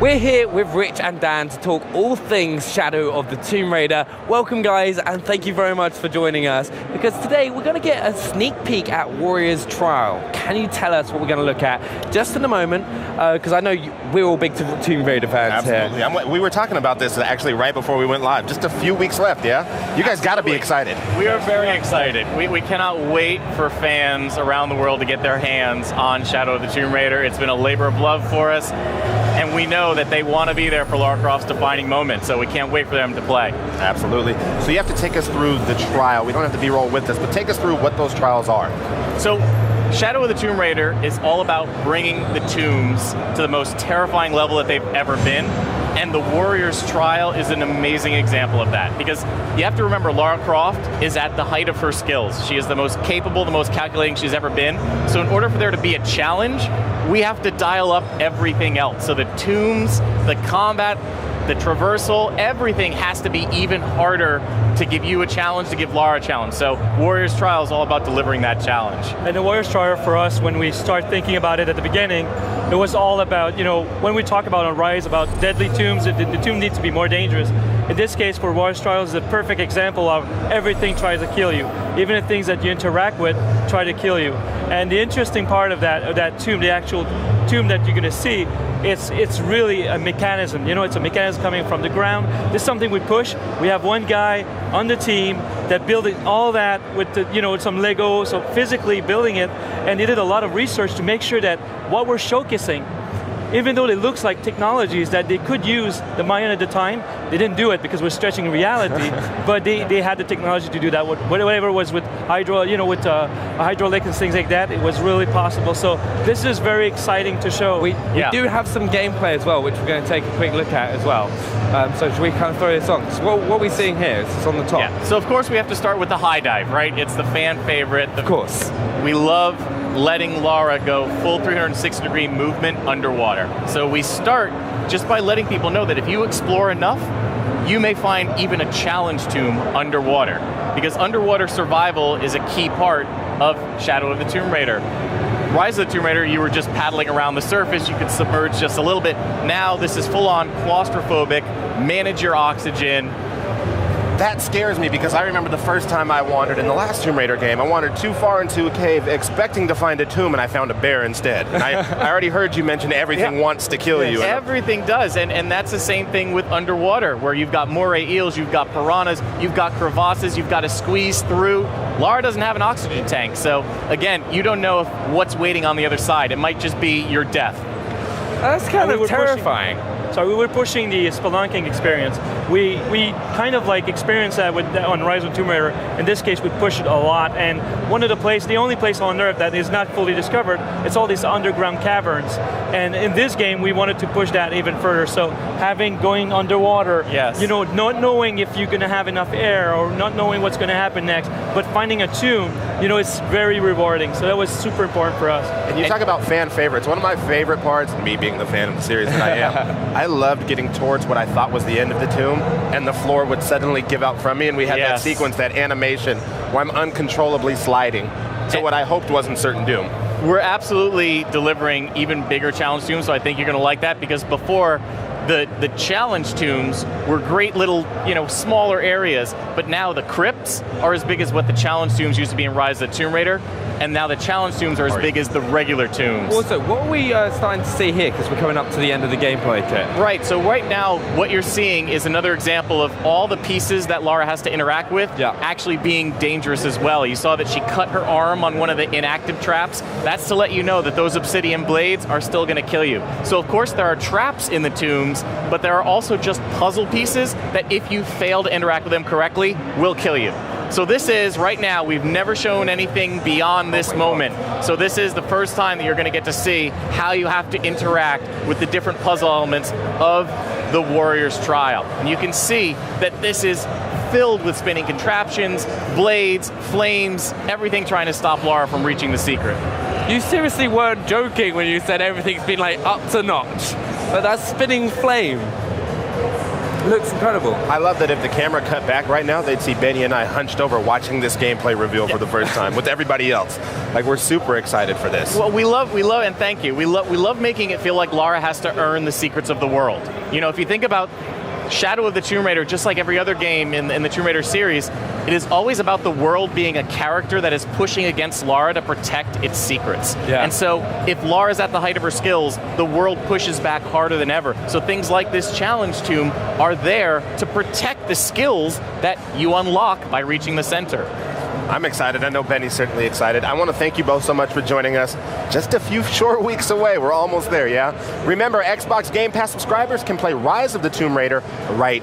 We're here with Rich and Dan to talk all things Shadow of the Tomb Raider. Welcome guys, and thank you very much for joining us, because today we're going to get a sneak peek at Warrior's Trial. Can you tell us what we're going to look at just in a moment, because I know we're all big Tomb Raider fans. Absolutely. Here. We were talking about this actually right before we went live. Just a few weeks left, yeah? You guys got to be excited. We are very excited. We cannot wait for fans around the world to get their hands on Shadow of the Tomb Raider. It's been a labor of love for us, and we know that they want to be there for Lara Croft's defining moment, so we can't wait for them to play. Absolutely. So you have to take us through the trial. We don't have to B-roll with this, but take us through what those trials are. So Shadow of the Tomb Raider is all about bringing the tombs to the most terrifying level that they've ever been, and the Warrior's Trial is an amazing example of that, because you have to remember Lara Croft is at the height of her skills. She is the most capable, the most calculating she's ever been, so in order for there to be a challenge, we have to dial up everything else. So the tombs, the combat, the traversal, everything has to be even harder to give you a challenge, to give Lara a challenge. So Warrior's Trial is all about delivering that challenge. And the Warrior's Trial for us, when we start thinking about it at the beginning, it was all about, when we talk about on Rise, about deadly tombs, the tomb needs to be more dangerous. In this case, for Warrior's Trial, is a perfect example of everything tries to kill you. Even the things that you interact with try to kill you. And the interesting part of that tomb, the actual tomb that you're going to see, it's really a mechanism. It's a mechanism coming from the ground. This is something we push. We have one guy on the team that built all that with with some Lego, so physically building it, and they did a lot of research to make sure that what we're showcasing, even though it looks like technologies that they could use the Mayan at the time, they didn't do it because we're stretching reality, but they had the technology to do that. Whatever it was with hydraulic and things like that, it was really possible. So this is very exciting to show. We do have some gameplay as well, which we're going to take a quick look at as well. So should we kind of throw this on? So what are we seeing here? It's on the top. Yeah. So of course we have to start with the high dive, right? It's the fan favorite. Of course. We love letting Lara go full 360-degree movement underwater. So we start just by letting people know that if you explore enough, you may find even a challenge tomb underwater, because underwater survival is a key part of Shadow of the Tomb Raider. Rise of the Tomb Raider, you were just paddling around the surface, you could submerge just a little bit. Now this is full-on claustrophobic, manage your oxygen. That scares me, because I remember the first time I wandered in the last Tomb Raider game. I wandered too far into a cave expecting to find a tomb, and I found a bear instead. And I already heard you mention everything wants to kill you. Everything does, and that's the same thing with underwater, where you've got moray eels, you've got piranhas, you've got crevasses, you've got to squeeze through. Lara doesn't have an oxygen tank, so again, you don't know what's waiting on the other side. It might just be your death. That's kind of terrifying. So we were pushing the spelunking experience. We kind of experienced that on Rise of the Tomb Raider. In this case, we pushed it a lot, and the only place on Earth that is not fully discovered, it's all these underground caverns. And in this game, we wanted to push that even further. So going underwater, not knowing if you're going to have enough air, or not knowing what's going to happen next, but finding a tomb, it's very rewarding. So that was super important for us. And you talk about fan favorites. One of my favorite parts, me being the fan of the series that I am, I loved getting towards what I thought was the end of the tomb, and the floor would suddenly give out from me, and we had that sequence, that animation, where I'm uncontrollably sliding to what I hoped wasn't certain doom. We're absolutely delivering even bigger challenge tombs, so I think you're going to like that, because before, the challenge tombs were great little, smaller areas, but now the crypts are as big as what the challenge tombs used to be in Rise of the Tomb Raider, and now the challenge tombs are as big as the regular tombs. Also, what are we starting to see here, because we're coming up to the end of the gameplay kit? Right, so right now, what you're seeing is another example of all the pieces that Lara has to interact with actually being dangerous as well. You saw that she cut her arm on one of the inactive traps. That's to let you know that those obsidian blades are still going to kill you. So of course there are traps in the tombs, but there are also just puzzle pieces that if you fail to interact with them correctly, will kill you. So this is, right now, we've never shown anything beyond this moment. So this is the first time that you're going to get to see how you have to interact with the different puzzle elements of the Warrior's Trial. And you can see that this is filled with spinning contraptions, blades, flames, everything trying to stop Lara from reaching the secret. You seriously weren't joking when you said everything's been up to notch. But that spinning flame. looks incredible. I love that if the camera cut back right now, they'd see Benny and I hunched over watching this gameplay reveal for the first time with everybody else. Like, we're super excited for this. Well, we love, and thank you. We love making it feel like Lara has to earn the secrets of the world. You know, if you think about Shadow of the Tomb Raider, just like every other game in the Tomb Raider series, it is always about the world being a character that is pushing against Lara to protect its secrets. Yeah. And so if Lara's at the height of her skills, the world pushes back harder than ever. So things like this challenge tomb are there to protect the skills that you unlock by reaching the center. I'm excited. I know Benny's certainly excited. I want to thank you both so much for joining us. Just a few short weeks away. We're almost there, yeah? Remember, Xbox Game Pass subscribers can play Rise of the Tomb Raider right now.